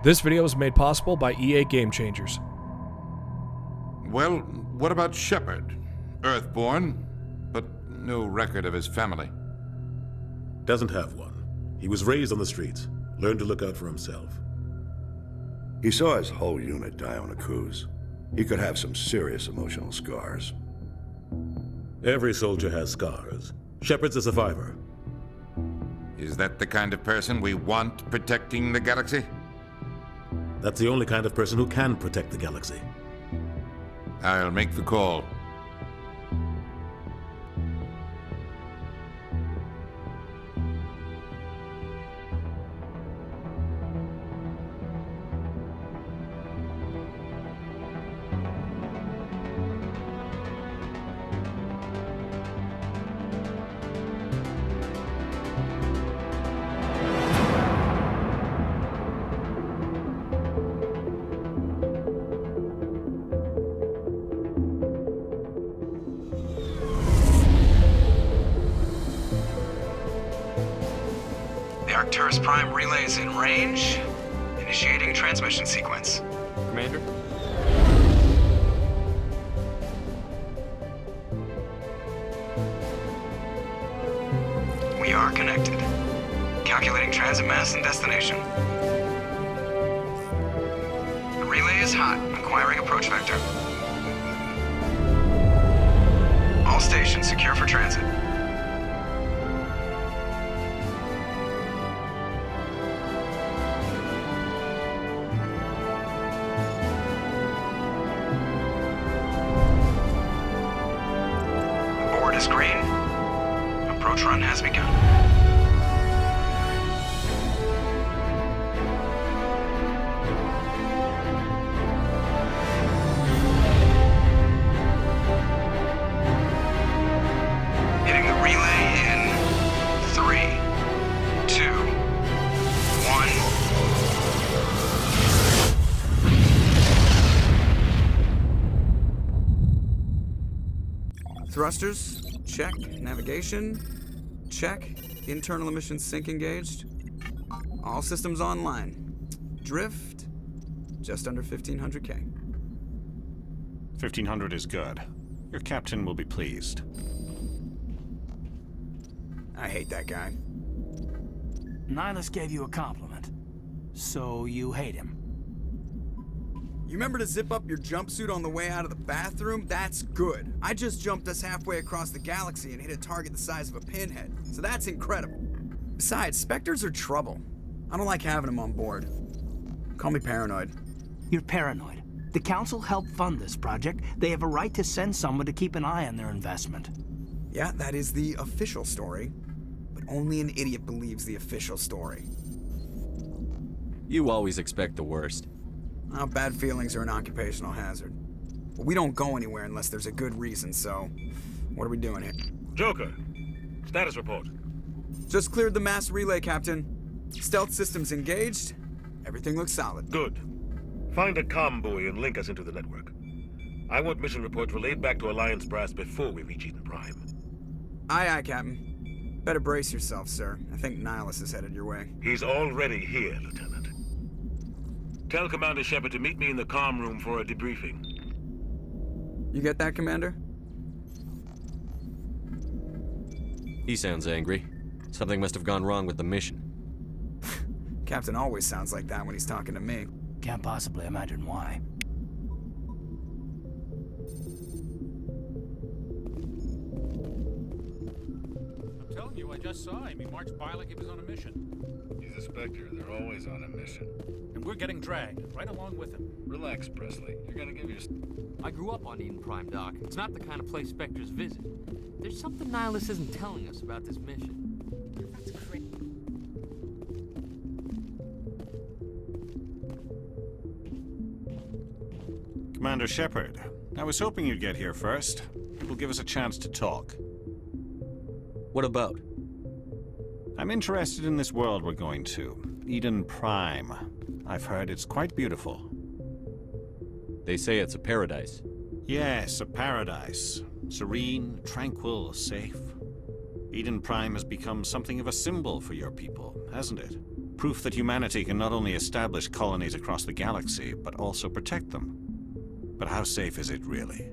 This video was made possible by EA Game Changers. Well, what about Shepard? Earthborn, but no record of his family. Doesn't have one. He was raised on the streets, learned to look out for himself. He saw his whole unit die on a cruise. He could have some serious emotional scars. Every soldier has scars. Shepard's a survivor. Is that the kind of person we want protecting the galaxy? That's the only kind of person who can protect the galaxy. I'll make the call. The Arcturus Prime relay is in range. Initiating transmission sequence. Commander? We are connected. Calculating transit mass and destination. The relay is hot. Acquiring approach vector. All stations secure for transit. Board is green. Approach run has begun. Hitting the relay in 3, 2, 1. Thrusters, check. Navigation, check. Internal emissions sync engaged. All systems online. Drift, just under 1500K. 1500 is good. Your captain will be pleased. I hate that guy. Nihilus gave you a compliment, so you hate him. You remember to zip up your jumpsuit on the way out of the bathroom? That's good. I just jumped us halfway across the galaxy and hit a target the size of a pinhead, so that's incredible. Besides, Spectres are trouble. I don't like having them on board. Call me paranoid. You're paranoid. The Council helped fund this project. They have a right to send someone to keep an eye on their investment. Yeah, that is the official story, but only an idiot believes the official story. You always expect the worst. Well, bad feelings are an occupational hazard. But we don't go anywhere unless there's a good reason, so what are we doing here? Joker, status report. Just cleared the mass relay, Captain. Stealth systems engaged. Everything looks solid. Good. Find a comm buoy and link us into the network. I want mission reports relayed back to Alliance brass before we reach Eden Prime. Aye, aye, Captain. Better brace yourself, sir. I think Nihilus is headed your way. He's already here, Lieutenant. Tell Commander Shepard to meet me in the comm room for a debriefing. You get that, Commander? He sounds angry. Something must have gone wrong with the mission. Captain always sounds like that when he's talking to me. Can't possibly imagine why. I'm telling you, I just saw him. He marched by like he was on a mission. He's a Spectre. They're always on a mission. And we're getting dragged, right along with him. Relax, Presley. You're gonna give your... I grew up on Eden Prime, Doc. It's not the kind of place Spectres visit. There's something Nihilus isn't telling us about this mission. That's crazy. Commander Shepard, I was hoping you'd get here first. It will give us a chance to talk. What about? I'm interested in this world we're going to, Eden Prime. I've heard it's quite beautiful. They say it's a paradise. Yes, a paradise. Serene, tranquil, safe. Eden Prime has become something of a symbol for your people, hasn't it? Proof that humanity can not only establish colonies across the galaxy, but also protect them. But how safe is it, really?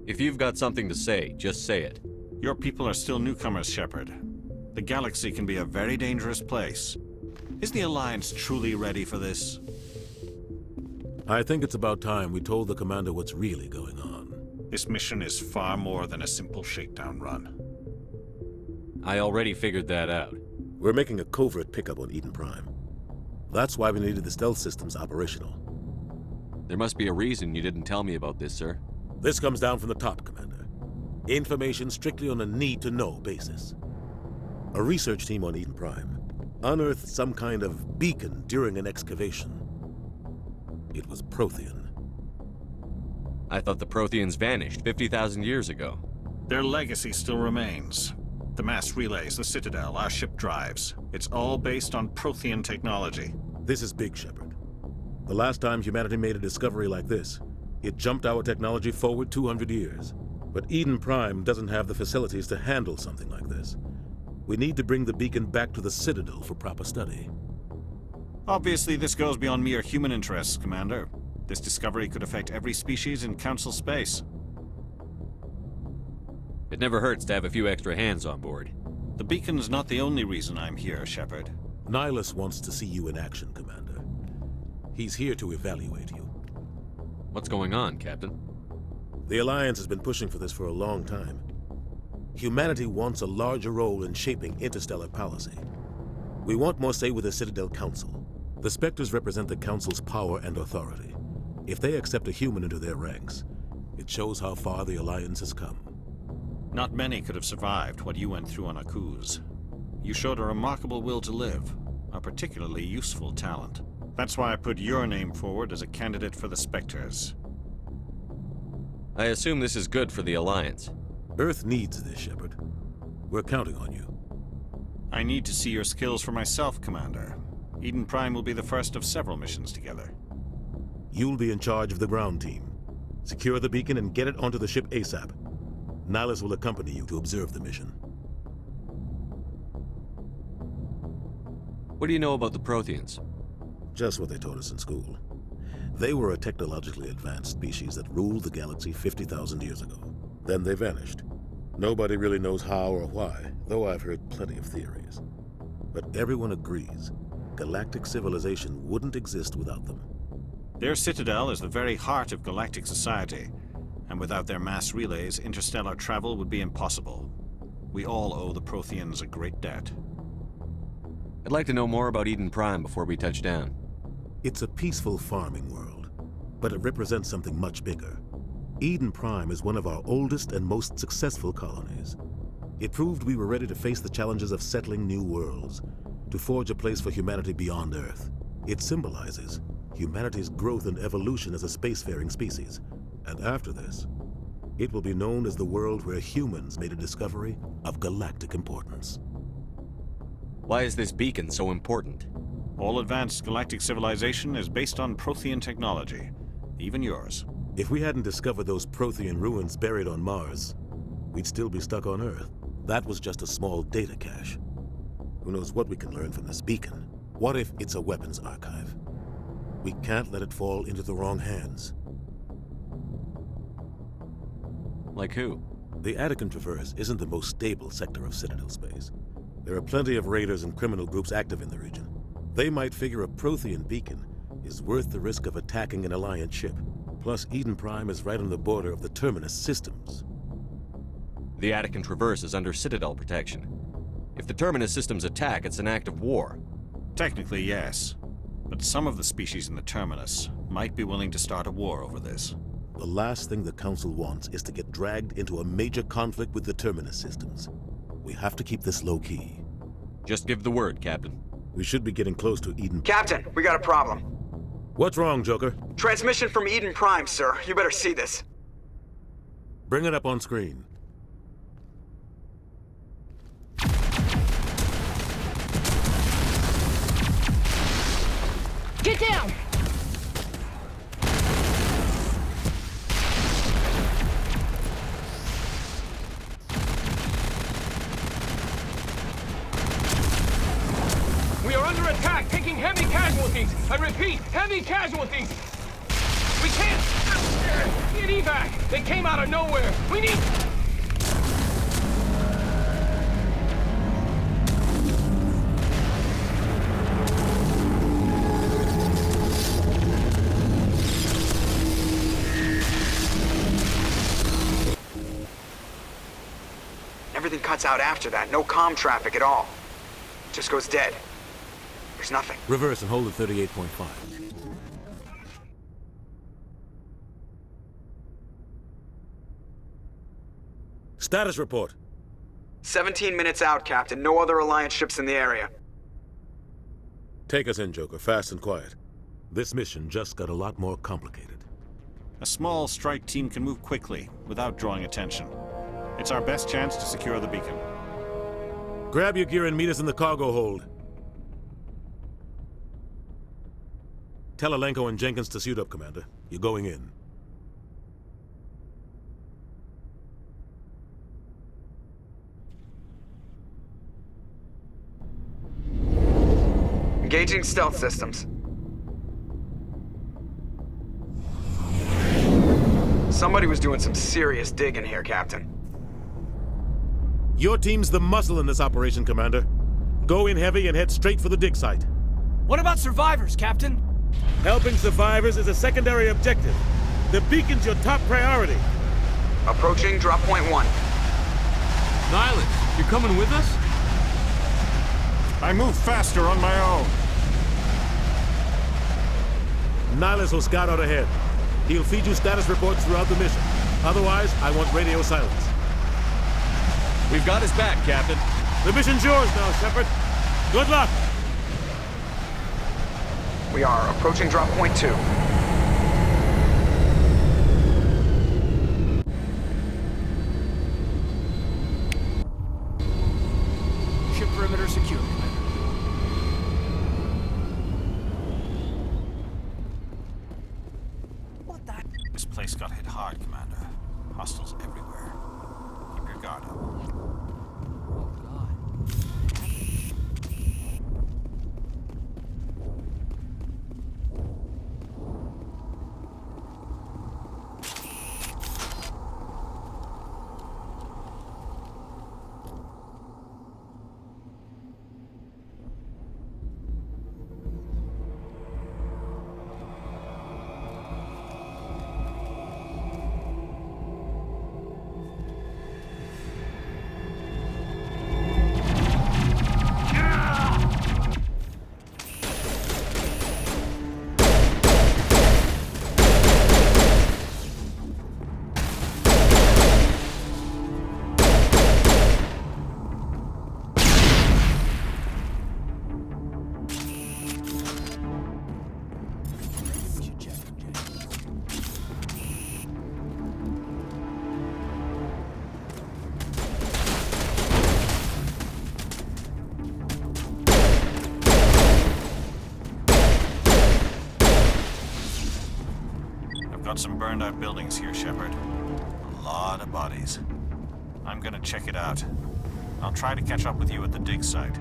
If you've got something to say, just say it. Your people are still newcomers, Shepard. The galaxy can be a very dangerous place. Is the Alliance truly ready for this? I think it's about time we told the commander what's really going on. This mission is far more than a simple shakedown run. I already figured that out. We're making a covert pickup on Eden Prime. That's why we needed the stealth systems operational. There must be a reason you didn't tell me about this, sir. This comes down from the top, Commander. Information strictly on a need-to-know basis. A research team on Eden Prime unearthed some kind of beacon during an excavation. It was Prothean. I thought the Protheans vanished 50,000 years ago. Their legacy still remains. The mass relays, the Citadel, our ship drives. It's all based on Prothean technology. This is big, Shepard. The last time humanity made a discovery like this, it jumped our technology forward 200 years. But Eden Prime doesn't have the facilities to handle something like this. We need to bring the beacon back to the Citadel for proper study. Obviously, this goes beyond mere human interests, Commander. This discovery could affect every species in Council space. It never hurts to have a few extra hands on board. The beacon's not the only reason I'm here, Shepard. Nihilus wants to see you in action, Commander. He's here to evaluate you. What's going on, Captain? The Alliance has been pushing for this for a long time. Humanity wants a larger role in shaping interstellar policy. We want more say with the Citadel Council. The Spectres represent the Council's power and authority. If they accept a human into their ranks, it shows how far the Alliance has come. Not many could have survived what you went through on Akuz. You showed a remarkable will to live, a particularly useful talent. That's why I put your name forward as a candidate for the Spectres. I assume this is good for the Alliance. Earth needs this, Shepard. We're counting on you. I need to see your skills for myself, Commander. Eden Prime will be the first of several missions together. You'll be in charge of the ground team. Secure the beacon and get it onto the ship ASAP. Nihilus will accompany you to observe the mission. What do you know about the Protheans? Just what they taught us in school. They were a technologically advanced species that ruled the galaxy 50,000 years ago. Then they vanished. Nobody really knows how or why, though I've heard plenty of theories. But everyone agrees, galactic civilization wouldn't exist without them. Their citadel is the very heart of galactic society, and without their mass relays, interstellar travel would be impossible. We all owe the Protheans a great debt. I'd like to know more about Eden Prime before we touch down. It's a peaceful farming world, but it represents something much bigger. Eden Prime is one of our oldest and most successful colonies. It proved we were ready to face the challenges of settling new worlds, to forge a place for humanity beyond Earth. It symbolizes humanity's growth and evolution as a spacefaring species. And after this, it will be known as the world where humans made a discovery of galactic importance. Why is this beacon so important? All advanced galactic civilization is based on Prothean technology, even yours. If we hadn't discovered those Prothean ruins buried on Mars, we'd still be stuck on Earth. That was just a small data cache. Who knows what we can learn from this beacon? What if it's a weapons archive? We can't let it fall into the wrong hands. Like who? The Attican Traverse isn't the most stable sector of Citadel space. There are plenty of raiders and criminal groups active in the region. They might figure a Prothean beacon is worth the risk of attacking an Alliance ship. Plus, Eden Prime is right on the border of the Terminus systems. The Attican Traverse is under Citadel protection. If the Terminus systems attack, it's an act of war. Technically, yes. But some of the species in the Terminus might be willing to start a war over this. The last thing the Council wants is to get dragged into a major conflict with the Terminus systems. We have to keep this low-key. Just give the word, Captain. We should be getting close to Eden... Captain, we got a problem. What's wrong, Joker? Transmission from Eden Prime, sir. You better see this. Bring it up on screen. Get down! casualties! I repeat, heavy casualties! We can't get evac! They came out of nowhere! We need... Everything cuts out after that. No comm traffic at all. Just goes dead. There's nothing. Reverse and hold at 38.5. Status report. 17 minutes out, Captain. No other Alliance ships in the area. Take us in, Joker, fast and quiet. This mission just got a lot more complicated. A small strike team can move quickly, without drawing attention. It's our best chance to secure the beacon. Grab your gear and meet us in the cargo hold. Tell Alenko and Jenkins to suit up, Commander. You're going in. Engaging stealth systems. Somebody was doing some serious digging here, Captain. Your team's the muscle in this operation, Commander. Go in heavy and head straight for the dig site. What about survivors, Captain? Helping survivors is a secondary objective. The beacon's your top priority. Approaching drop point 1. Nihilus, you're coming with us? I move faster on my own. Nihilus will scout out ahead. He'll feed you status reports throughout the mission. Otherwise, I want radio silence. We've got his back, Captain. The mission's yours now, Shepard. Good luck! We are approaching drop point 2. Ship perimeter secure, Commander. What the? This place got hit hard, Commander. Hostiles everywhere. Keep your guard up. Oh, God. Got some burned out buildings here, Shepard. A lot of bodies. I'm gonna check it out. I'll try to catch up with you at the dig site.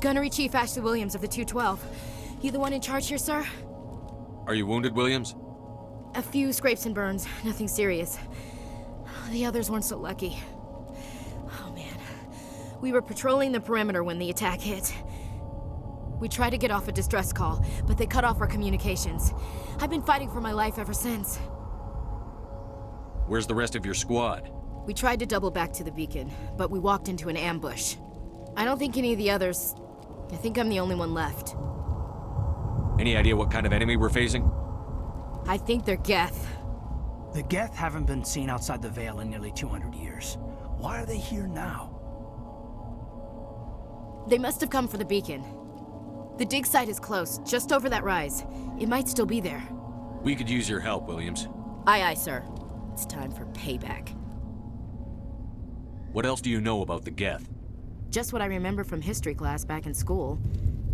Gunnery Chief Ashley Williams of the 212. You the one in charge here, sir? Are you wounded, Williams? A few scrapes and burns, nothing serious. The others weren't so lucky. Oh man. We were patrolling the perimeter when the attack hit. We tried to get off a distress call, but they cut off our communications. I've been fighting for my life ever since. Where's the rest of your squad? We tried to double back to the beacon, but we walked into an ambush. I don't think any of the others... I think I'm the only one left. Any idea what kind of enemy we're facing? I think they're Geth. The Geth haven't been seen outside the Veil in nearly 200 years. Why are they here now? They must have come for the beacon. The dig site is close, just over that rise. It might still be there. We could use your help, Williams. Aye, aye, sir. It's time for payback. What else do you know about the Geth? Just what I remember from history class back in school.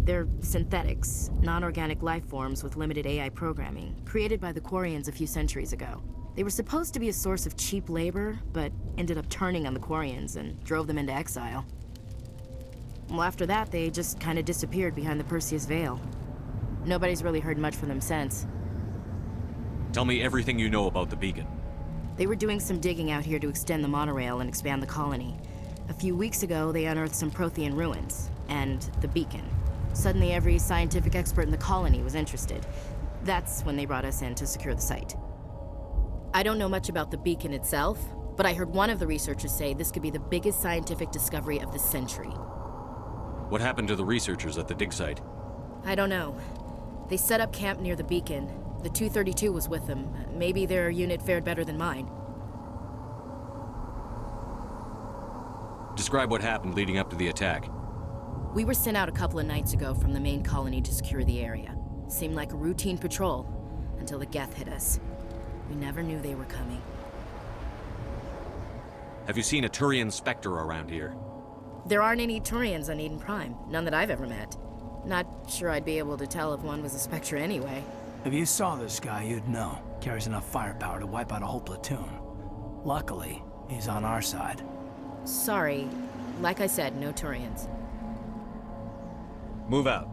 They're synthetics, non-organic life forms with limited AI programming, created by the Quarians a few centuries ago. They were supposed to be a source of cheap labor, but ended up turning on the Quarians and drove them into exile. Well, after that, they just kind of disappeared behind the Perseus Veil. Nobody's really heard much from them since. Tell me everything you know about the beacon. They were doing some digging out here to extend the monorail and expand the colony. A few weeks ago, they unearthed some Prothean ruins, and the beacon. Suddenly, every scientific expert in the colony was interested. That's when they brought us in to secure the site. I don't know much about the beacon itself, but I heard one of the researchers say this could be the biggest scientific discovery of the century. What happened to the researchers at the dig site? I don't know. They set up camp near the beacon. The 232 was with them. Maybe their unit fared better than mine. Describe what happened leading up to the attack. We were sent out a couple of nights ago from the main colony to secure the area. Seemed like a routine patrol, until the Geth hit us. We never knew they were coming. Have you seen a Turian Spectre around here? There aren't any Turians on Eden Prime. None that I've ever met. Not sure I'd be able to tell if one was a Spectre anyway. If you saw this guy, you'd know. Carries enough firepower to wipe out a whole platoon. Luckily, he's on our side. Sorry. Like I said, no Turians. Move out.